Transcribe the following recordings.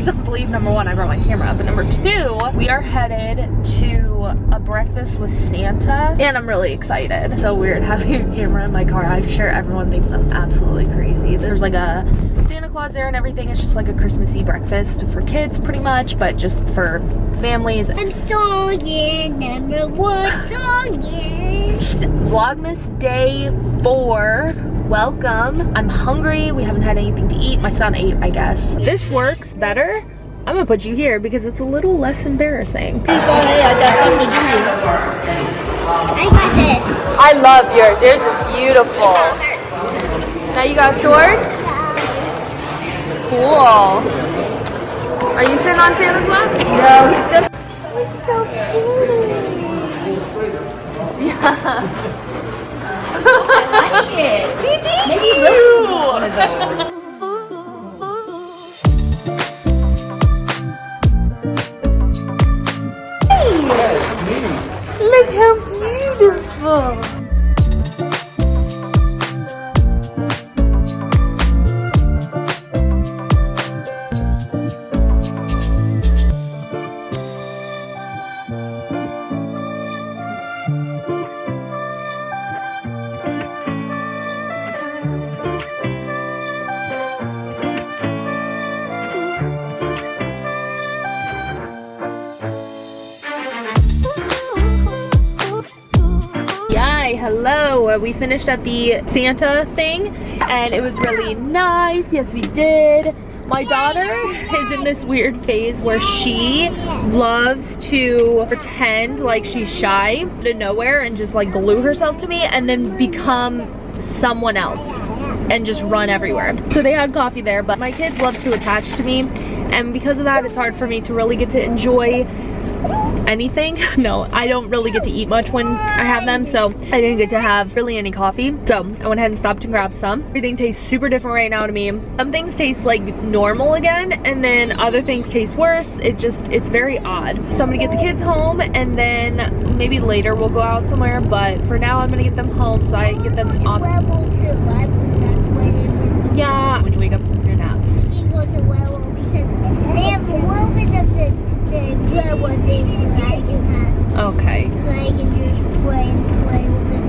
cannot believe, number one, I brought my camera up, and number two, we are headed to a breakfast with Santa, and I'm really excited. So weird having a camera in my car. I'm sure everyone thinks I'm absolutely crazy. There's like a Santa Claus there and everything. It's just like a Christmassy breakfast for kids pretty much, but just for families. I'm songing number one songing. Vlogmas day 4. Welcome. I'm hungry. We haven't had anything to eat. My son ate, I guess. This works better. I'm gonna put you here because it's a little less embarrassing. I got this. I love yours. Yours is beautiful. Now you got a sword? Cool. Are you sitting on Santa's lap? No, he's just... It's so pretty. Yeah. I like it. Maybe look one of those. Look how beautiful. Hello, we finished at the Santa thing and it was really nice. Yes, we did. My daughter is in this weird phase where she loves to pretend like she's shy out of nowhere and just like glue herself to me and then become someone else and just run everywhere. So they had coffee there, but my kids love to attach to me, and because of that it's hard for me to really get to enjoy anything. No, I don't really get to eat much when I have them, so I didn't get to have really any coffee. So I went ahead and stopped and grabbed some. Everything tastes super different right now to me. Some things taste like normal again, and then other things taste worse. It's very odd. So I'm gonna get the kids home, and then maybe later we'll go out somewhere, but for now I'm gonna get them home so I get them off. Yeah, when you wake up from your nap. You can go to Werewolf because they have a little bit of the werewolf things so I can have. Okay. So I can just play with it.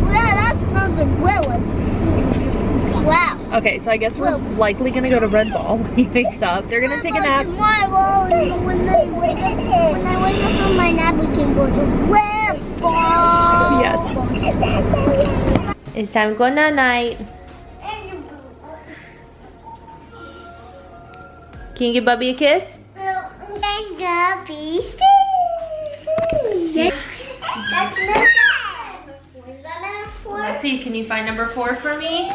Wow, that's not the werewolf. Wow. Okay, so I guess we're likely gonna go to Red Ball when he wakes up. They're gonna take a nap. Tomorrow, when I wake up from my nap, we can go to Red Ball. Yes. It's time to go night. Can you give Bubby a kiss? That's number 4. Is that number 4? Let's see, can you find number 4 for me?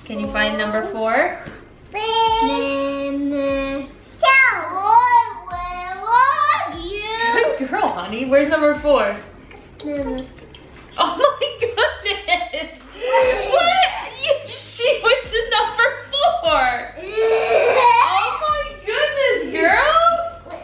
Can you find number 4? Good girl, honey. Where's number 4? Oh my goodness! What? She went to number 4! Oh my goodness, girl!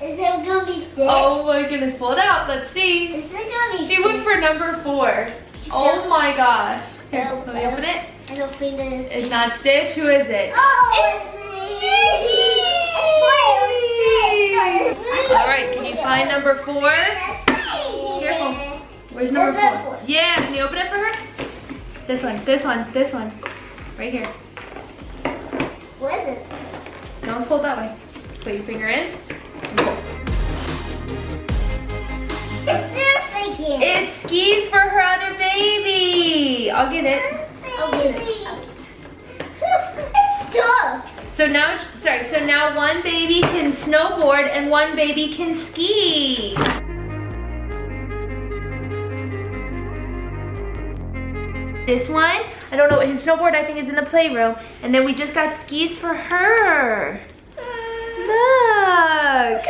Is it gonna be 6? Oh my goodness, pull it out. Let's see. Is it gonna be She went for number 4. Oh my gosh. Here, let me open it. I don't think it is. It's not Stitch. Who is it? Oh, it's me! Alright, can you find number 4? Careful. Where's number 4? Yeah, can you open it for her? This one, this one, this one. Right here. What is it? Don't pull that way. Put your finger in. And pull. It's surfing. It's skis for her other baby. I'll get it. I'll get it. It's stuck. So now, so now one baby can snowboard and one baby can ski. This one, I don't know, his snowboard I think is in the playroom. And then we just got skis for her. Look.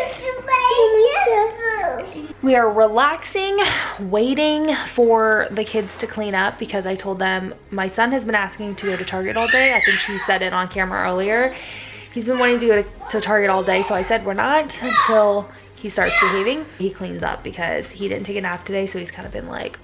We are relaxing, waiting for the kids to clean up because I told them my son has been asking to go to Target all day. I think she said it on camera earlier. He's been wanting to go to Target all day, so I said we're not until he starts behaving. He cleans up because he didn't take a nap today, so he's kind of been like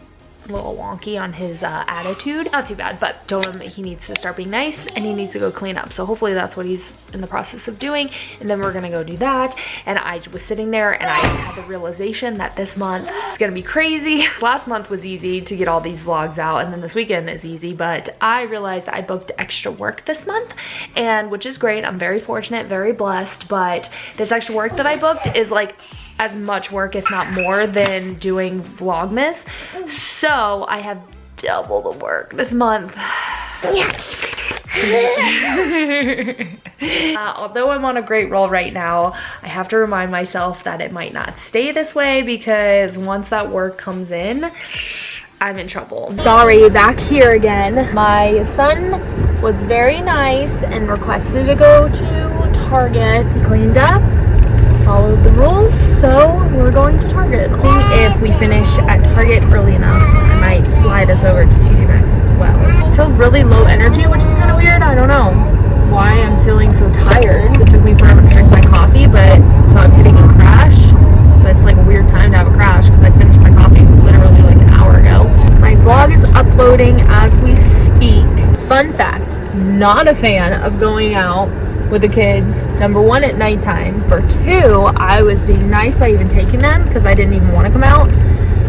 a little wonky on his attitude. Not too bad, but told him he needs to start being nice and he needs to go clean up. So hopefully that's what he's in the process of doing. And then we're gonna go do that. And I was sitting there and I had the realization that this month is gonna be crazy. Last month was easy to get all these vlogs out, and then this weekend is easy, but I realized I booked extra work this month, and which is great. I'm very fortunate, very blessed, but this extra work that I booked is like as much work, if not more, than doing Vlogmas. So I have double the work this month. Although I'm on a great roll right now, I have to remind myself that it might not stay this way, because once that work comes in, I'm in trouble. Sorry, back here again. My son was very nice and requested to go to Target. He cleaned up, followed the rules, so we're going to Target. If we finish at Target early enough, I might slide us over to TJ Maxx as well. I feel really low energy, which is kind of weird. I don't know why I'm feeling so tired. It took me forever to drink my coffee, but so I'm hitting a crash. But it's like a weird time to have a crash because I finished my coffee literally like an hour ago. My vlog is uploading as we speak. Fun fact, not a fan of going out with the kids. Number one, at nighttime. Number two, I was being nice by even taking them because I didn't even want to come out.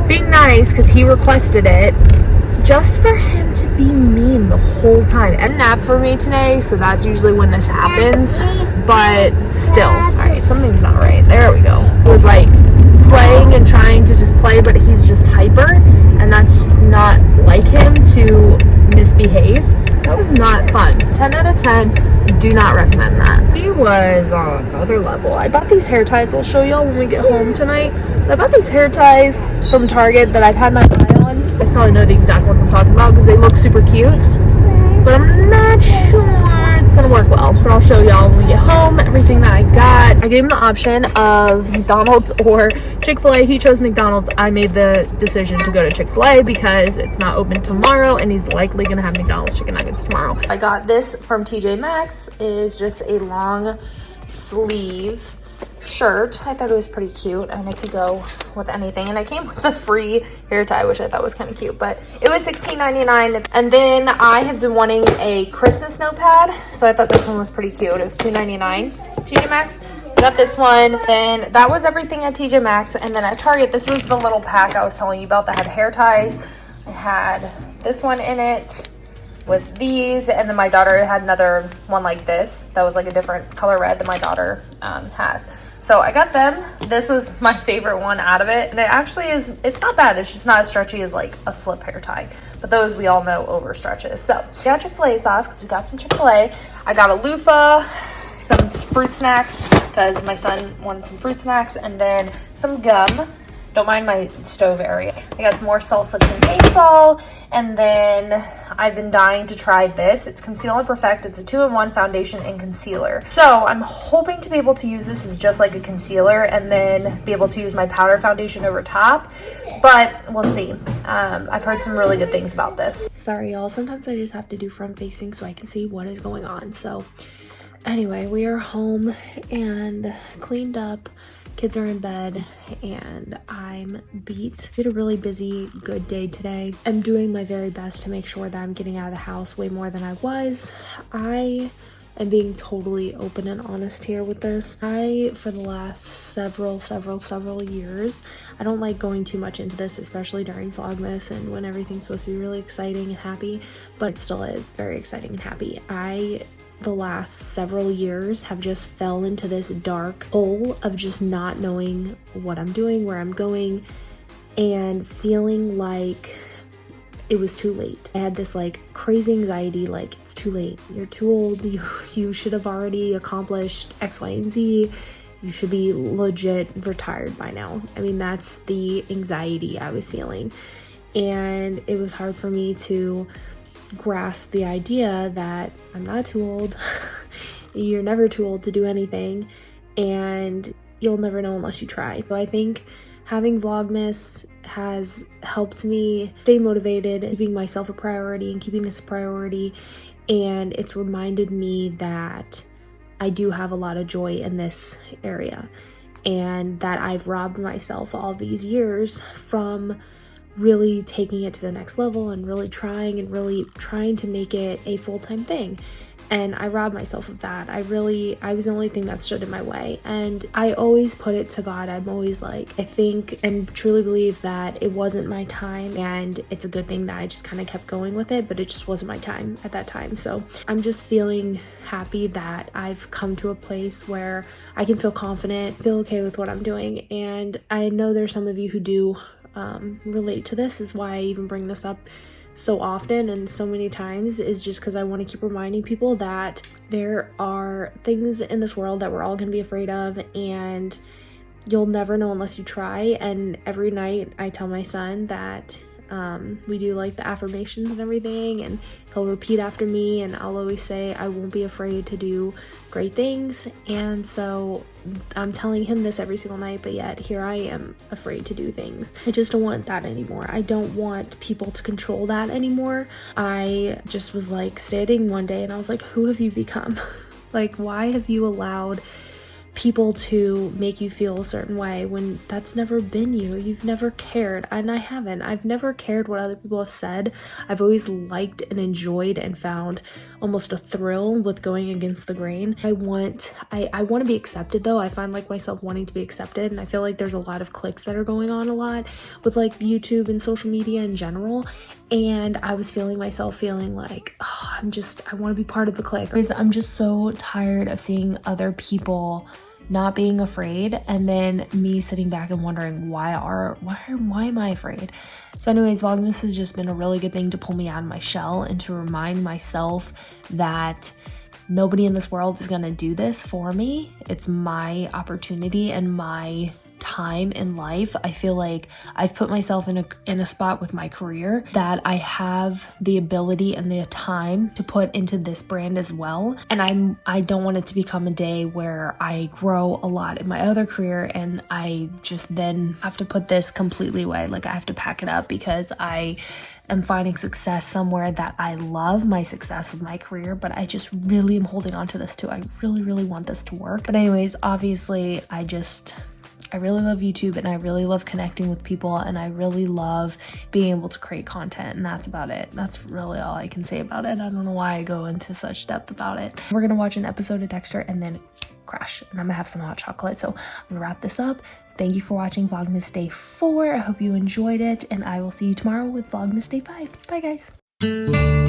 Being nice because he requested it, just for him to be mean the whole time. And nap for me today, so that's usually when this happens, but still. All right, something's not right. There we go. It was like playing and trying to just play, but he's just hyper, and that's not like him to misbehave. That was not fun. 10 out of 10. Do not recommend that. He was on another level. I bought these hair ties. I'll show y'all when we get home tonight. But I bought these hair ties from Target that I've had my eye on. You guys probably know the exact ones I'm talking about because they look super cute. But I'm not sure it's gonna work well. But I'll show y'all when we get home everything that I got. I gave him the option of McDonald's or Chick-fil-A. He chose McDonald's. I made the decision to go to Chick-fil-A because it's not open tomorrow and he's likely gonna have McDonald's chicken nuggets tomorrow. I got this from TJ Maxx. It is just a long sleeve shirt. I thought it was pretty cute and it could go with anything, and it came with a free hair tie, which I thought was kind of cute, but it was $16.99. And then I have been wanting a Christmas notepad, so I thought this one was pretty cute. It was $2.99 TJ Maxx. So I got this one. Then that was everything at TJ Maxx. And then at Target, this was the little pack I was telling you about that had hair ties. I had this one in it with these, and then my daughter had another one like this that was like a different color red that my daughter has. So I got them. This was my favorite one out of it, and it actually is, it's not bad. It's just not as stretchy as like a slip hair tie, but those we all know over stretches. So we got Chick-fil-A sauce because we got from Chick-fil-A. I got a loofah, some fruit snacks because my son wanted some fruit snacks, and then some gum. Don't mind my stove area. I got some more salsa con queso, and then I've been dying to try this. It's Conceal and Perfect. It's a 2-in-1 foundation and concealer. So I'm hoping to be able to use this as just like a concealer and then be able to use my powder foundation over top, but we'll see. I've heard some really good things about this. Sorry y'all, sometimes I just have to do front facing so I can see what is going on. So anyway, we are home and cleaned up. Kids are in bed and I'm beat. We had a really busy, good day today. I'm doing my very best to make sure that I'm getting out of the house way more than I was. I am being totally open and honest here with this. For the last several years, I don't like going too much into this, especially during Vlogmas and when everything's supposed to be really exciting and happy, but it still is very exciting and happy. The last several years have just fell into this dark hole of just not knowing what I'm doing, where I'm going, and feeling like it was too late. I had this like crazy anxiety, like it's too late, you're too old, you should have already accomplished X, Y, and Z, you should be legit retired by now. I mean, that's the anxiety I was feeling, and it was hard for me to grasp the idea that I'm not too old. You're never too old to do anything, and you'll never know unless you try. So I think having Vlogmas has helped me stay motivated, keeping myself a priority and keeping this a priority, and it's reminded me that I do have a lot of joy in this area, and that I've robbed myself all these years from really taking it to the next level and really trying to make it a full-time thing. And I robbed myself of that. I was the only thing that stood in my way. And I always put it to God. I'm always like, I think and truly believe that it wasn't my time, and it's a good thing that I just kind of kept going with it, but it just wasn't my time at that time. So I'm just feeling happy that I've come to a place where I can feel confident, feel okay with what I'm doing. And I know there's some of you who do relate to this, is why I even bring this up so often and so many times, is just because I want to keep reminding people that there are things in this world that we're all going to be afraid of, and you'll never know unless you try. And every night I tell my son that we do like the affirmations and everything, and he'll repeat after me, and I'll always say I won't be afraid to do great things. And so I'm telling him this every single night, but yet here I am afraid to do things. I just don't want that anymore. I don't want people to control that anymore. I just was like sitting one day and I was like, who have you become? Like, why have you allowed people to make you feel a certain way when that's never been you? You've never cared, and I haven't. I've never cared what other people have said. I've always liked and enjoyed and found almost a thrill with going against the grain. I want to be accepted though. I find like myself wanting to be accepted, and I feel like there's a lot of cliques that are going on a lot with like YouTube and social media in general. And I was feeling myself feeling like, oh, I want to be part of the clique. Because I'm just so tired of seeing other people not being afraid, and then me sitting back and wondering why am I afraid? So anyways, Vlogmas has just been a really good thing to pull me out of my shell and to remind myself that nobody in this world is gonna do this for me. It's my opportunity and my time in life. I feel like I've put myself in a spot with my career that I have the ability and the time to put into this brand as well. And I don't want it to become a day where I grow a lot in my other career and I just then have to put this completely away. Like, I have to pack it up because I am finding success somewhere that I love my success with my career, but I just really am holding on to this too. I really want this to work. But anyways, obviously I really love YouTube, and I really love connecting with people, and I really love being able to create content, and that's about it. That's really all I can say about it. I don't know why I go into such depth about it. We're gonna watch an episode of Dexter and then crash, and I'm gonna have some hot chocolate. So I'm gonna wrap this up. Thank you for watching Vlogmas Day 4. I hope you enjoyed it, and I will see you tomorrow with Vlogmas Day 5. Bye guys.